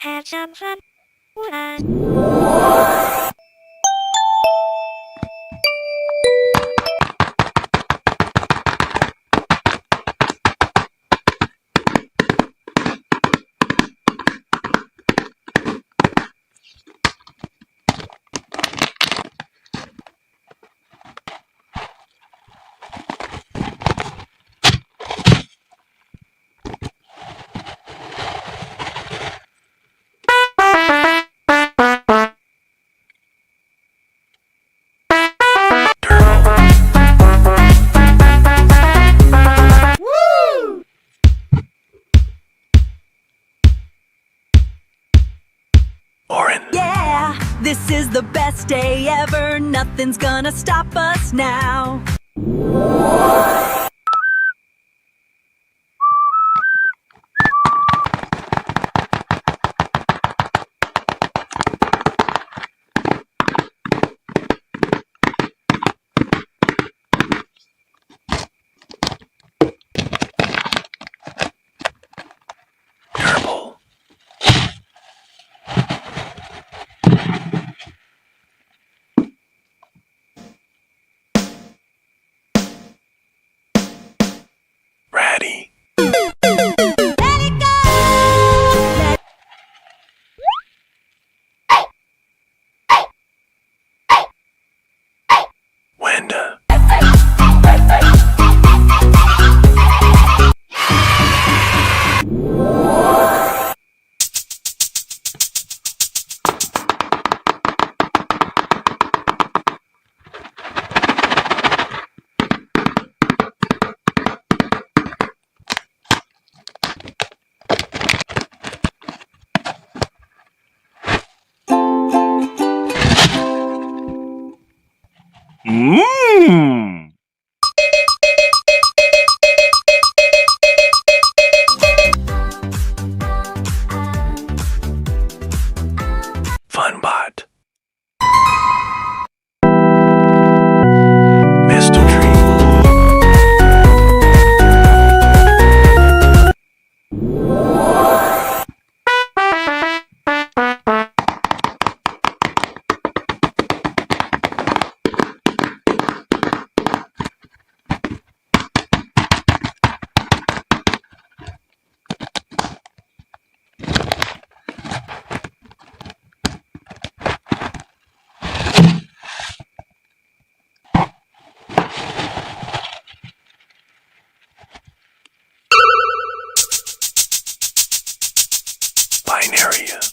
have some fun. Ooh-ah. Yeah, this is the best day ever. Nothing's gonna stop us now. Ratty. Wenda. Mmm. Funbot. Mistle tree.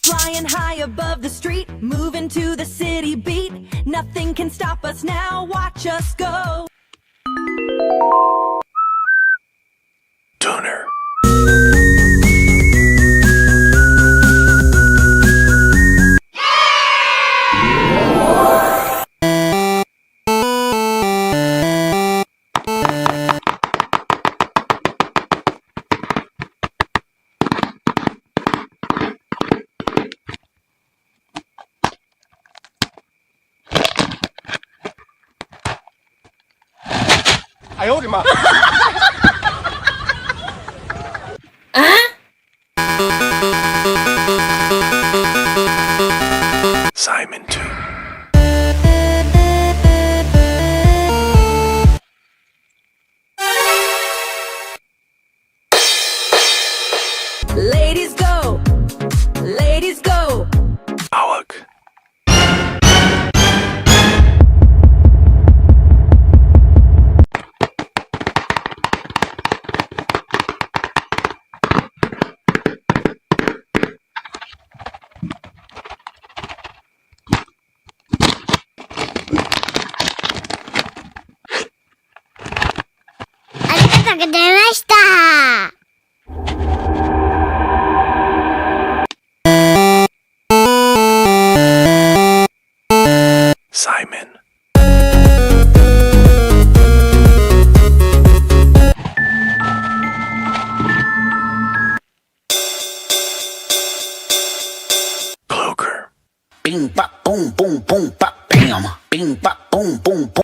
Flying high above the street, moving to the city beat. Nothing can stop us now, watch us go. Tuner. Simon too. Ladies go, ladies go. Awak. Simon. Cloaker. Bing bop boom boom boom bop bam. Bing bop boom boom boom.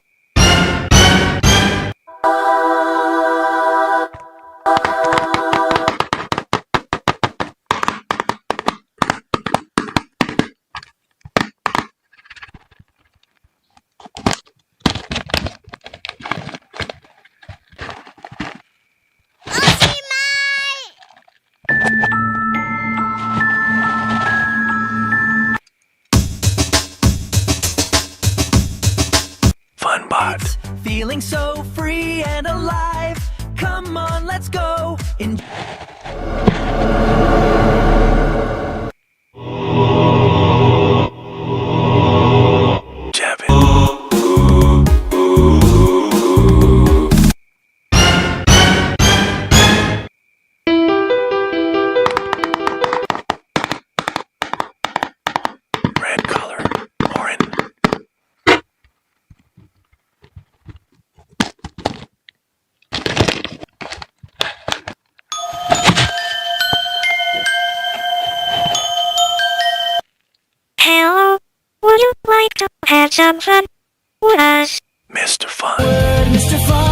Funbot. Feeling so free and alive. Come on, let's go. Jevin. Red color. Orange. Hello, would you like to have some fun with us? Mr. Fun. Mr. Fun.